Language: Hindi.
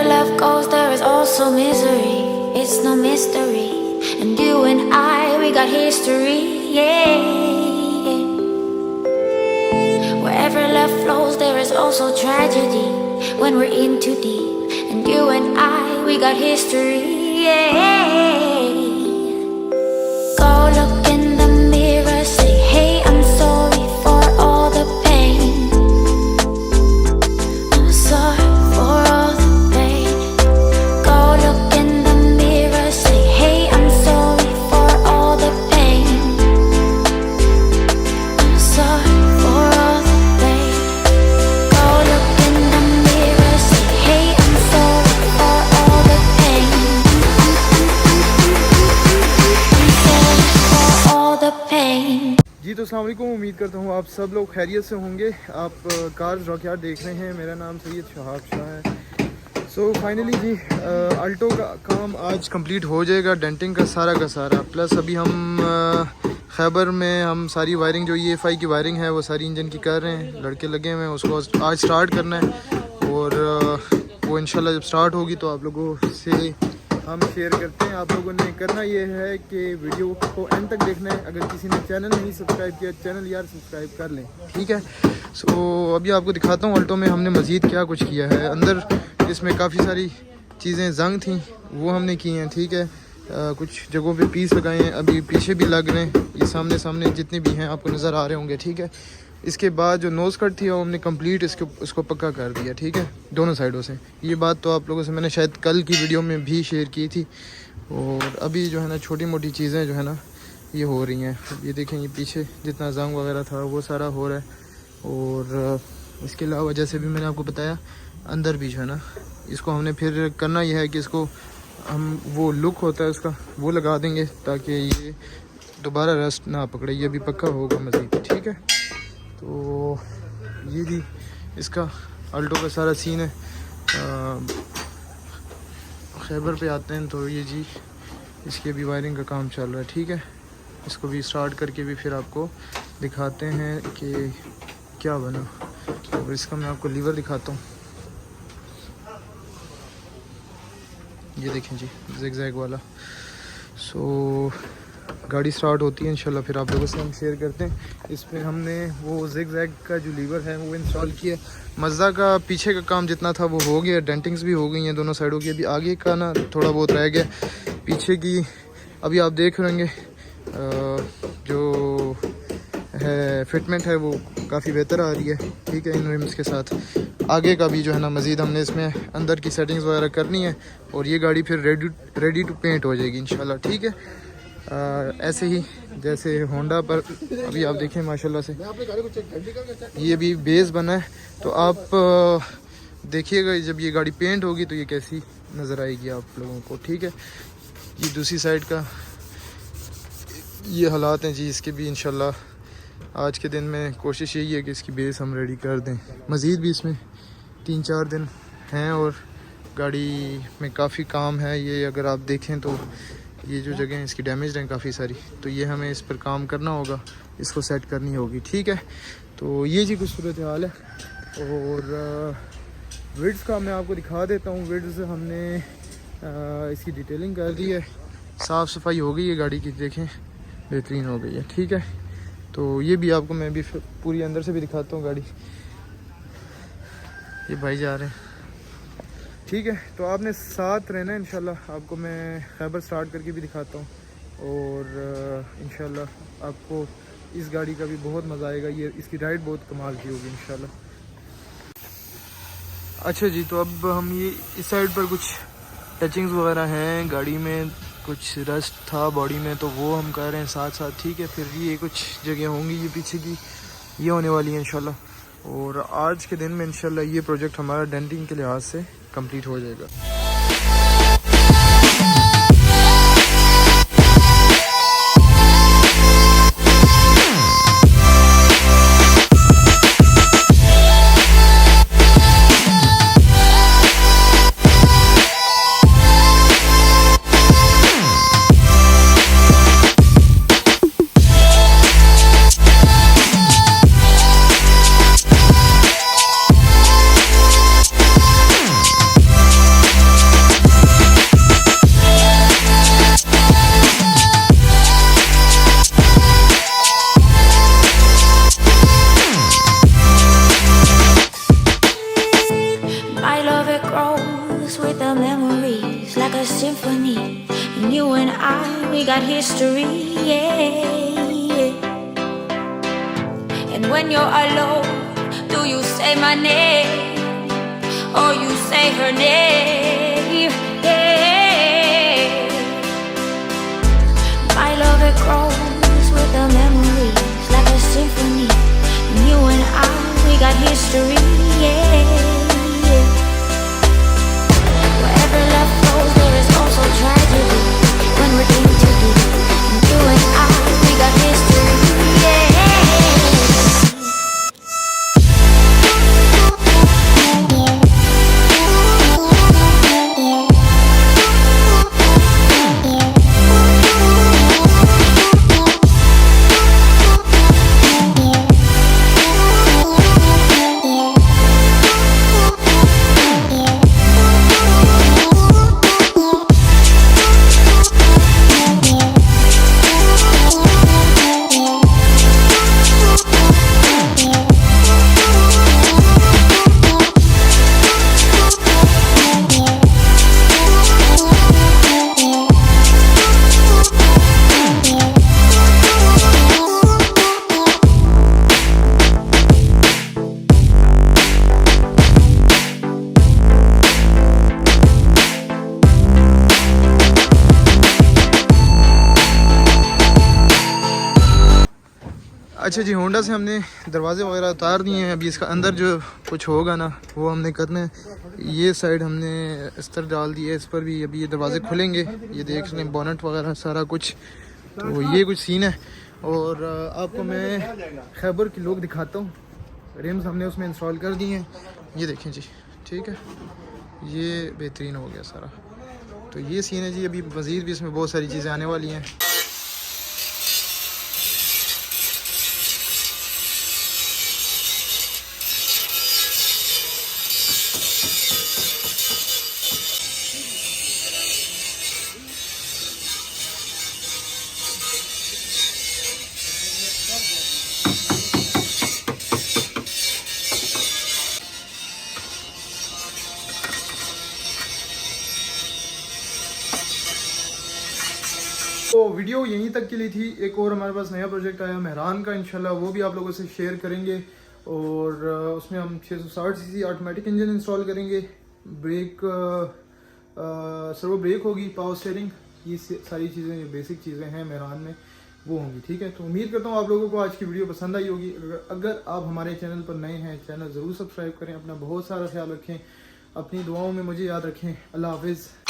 love goes, there is also misery. It's no mystery. And you and I, we got history, yeah. Wherever love flows, there is also tragedy when we're in too deep. And you and I, we got history, yeah. Go look in the mirror, say, hey, I'm sorry for all the pain. I'm sorry for all the pain. Go look in the mirror, say, hey, I'm sorry for all the pain. I'm sorry for all the pain. Go look in the mirror, say, hey, I'm sorry for all the pain. All the pain. जी तो अस्सलाम वालेकुम, उम्मीद करता हूँ आप सब लोग खैरियत से होंगे। आप कार्स रॉकयार्ड देख रहे हैं। मेरा नाम सैयद शहाब शाह है। सो फाइनली जी अल्टो का काम आज कंप्लीट हो जाएगा, डेंटिंग का सारा प्लस अभी हम खैबर में हम सारी वायरिंग जो EFI की वायरिंग है वो सारी इंजन की कर रहे हैं। लड़के लगे हुए हैं, उसको आज स्टार्ट करना है और वो इंशाल्लाह जब स्टार्ट होगी तो आप लोगों से हम शेयर करते हैं। आप लोगों ने करना ये है कि वीडियो को एंड तक देखना है। अगर किसी ने चैनल नहीं सब्सक्राइब किया, चैनल यार सब्सक्राइब कर लें, ठीक है। सो अभी आपको दिखाता हूँ अल्टो में हमने मज़ीद क्या कुछ किया है। अंदर इसमें काफ़ी सारी चीज़ें जंग थी वो हमने की हैं, ठीक है। कुछ जगहों पे पीस लगाए हैं, अभी पीछे भी लग रहे हैं। ये सामने जितने भी हैं आपको नज़र आ रहे होंगे, ठीक है। इसके बाद जो नोज़ कट थी वो हमने कंप्लीट उसको पक्का कर दिया, ठीक है, दोनों साइडों से। ये बात तो आप लोगों से मैंने शायद कल की वीडियो में भी शेयर की थी। और अभी जो है ना छोटी मोटी चीज़ें जो है ना ये हो रही हैं। ये देखें, ये पीछे जितना जंग वगैरह था वो सारा हो रहा है। और इसके अलावा जैसे भी मैंने आपको बताया अंदर भी जो है ना इसको हमने फिर करना यह है कि इसको हम वो लुक होता है उसका वो लगा देंगे ताकि ये दोबारा रस्ट ना पकड़े। ये भी पक्का होगा मज़ीद, ठीक है। तो ये जी इसका अल्टो का सारा सीन है। खैबर पे आते हैं तो ये जी इसकी अभी वायरिंग का काम चल रहा है, ठीक है। इसको भी स्टार्ट करके भी फिर आपको दिखाते हैं कि क्या बना। और इसका मैं आपको लीवर दिखाता हूँ। ये देखें जी ज़िगज़ैग वाला। सो गाड़ी स्टार्ट होती है इंशाल्लाह फिर आप लोगों से हम शेयर करते हैं। इसमें हमने वो ज़िगज़ैग का जो लीवर है वो इंस्टॉल किया। मज़दा का पीछे का काम जितना था वो हो गया, डेंटिंग्स भी हो गई हैं दोनों साइडों की। अभी आगे का ना थोड़ा बहुत रह गया। पीछे की अभी आप देख रहे होंगे जो है फिटमेंट है वो काफ़ी बेहतर आ रही है, ठीक है, इन रिम्स के साथ। आगे का भी जो है ना मज़ीद हमने इसमें अंदर की सेटिंग्स वगैरह करनी है और ये गाड़ी फिर रेडी टू पेंट हो जाएगी इंशाल्लाह, ठीक है। ऐसे ही जैसे होंडा पर अभी आप देखें माशाल्लाह से ये भी बेस बना है। तो आप देखिएगा जब ये गाड़ी पेंट होगी तो ये कैसी नज़र आएगी आप लोगों को, ठीक है। ये दूसरी साइड का ये हालात हैं जी इसके भी। इंशाल्लाह आज के दिन में कोशिश यही है कि इसकी बेस हम रेडी कर दें। मज़ीद भी इसमें 3-4 दिन हैं और गाड़ी में काफ़ी काम है। ये अगर आप देखें तो ये जो जगह हैं इसकी डैमेज हैं काफ़ी सारी, तो ये हमें इस पर काम करना होगा, इसको सेट करनी होगी, ठीक है। तो ये जी कुछ सूरत हाल है। और विड्स का मैं आपको दिखा देता हूँ। विड्स हमने इसकी डिटेलिंग कर दी है, साफ़ सफाई हो गई है गाड़ी की, देखें बेहतरीन हो गई है, ठीक है। तो ये भी आपको मैं भी पूरी अंदर से भी दिखाता हूँ गाड़ी। ये भाई जा रहे हैं, ठीक है। तो आपने साथ रहना है इंशाल्लाह। आपको मैं खैबर स्टार्ट करके भी दिखाता हूँ और इंशाल्लाह आपको इस गाड़ी का भी बहुत मज़ा आएगा। ये इसकी राइड बहुत कमाल की होगी इंशाल्लाह। अच्छा जी, तो अब हम ये इस साइड पर कुछ टचिंग्स वगैरह हैं गाड़ी में, कुछ रस्ट था बॉडी में तो वो हम कर रहे हैं साथ, ठीक है। फिर ये कुछ जगह होंगी ये पीछे की ये होने वाली है इंशाल्लाह। और आज के दिन में इंशाल्लाह ये प्रोजेक्ट हमारा डेंटिंग के लिहाज से कंप्लीट हो जाएगा। with the memories like a symphony. And you and I, we got history, yeah. And when you're alone, do you say my name or you say her name? Yeah. My love, it grows with the memories like a symphony. And you and I, we got history, yeah. Wherever love flows, there is also tragedy. When we're in too deep, and you and I, we got history, yeah. अच्छा जी, होंडा से हमने दरवाजे वगैरह उतार दिए हैं। अभी इसका अंदर जो कुछ होगा ना वो हमने करना है। ये साइड हमने अस्तर डाल दिया है इस पर भी। अभी ये दरवाजे खुलेंगे, ये देख लें बोनट वगैरह सारा कुछ। तो ये कुछ सीन है। और आपको मैं खैबर की लुक दिखाता हूँ। रिम्स हमने उसमें इंस्टॉल कर दिए हैं, ये देखें जी, ठीक है, ये बेहतरीन हो गया सारा। तो ये सीन है जी। अभी मज़ीद भी इसमें बहुत सारी चीज़ें आने वाली हैं। तो वीडियो यहीं तक के लिए थी। एक और हमारे पास नया प्रोजेक्ट आया मेहरान का, इंशाल्लाह वो भी आप लोगों से शेयर करेंगे। और उसमें हम 660 सीसी ऑटोमेटिक इंजन इंस्टॉल करेंगे। ब्रेक सर्वो ब्रेक होगी, पावर स्टीयरिंग, ये सारी चीज़ें जो बेसिक चीज़ें हैं मेहरान में वो होंगी, ठीक है। तो उम्मीद करता हूँ आप लोगों को आज की वीडियो पसंद आई होगी। अगर आप हमारे चैनल पर नए हैं, चैनल ज़रूर सब्सक्राइब करें। अपना बहुत सारा ख्याल रखें, अपनी दुआओं में मुझे याद रखें। अल्लाह हाफिज़।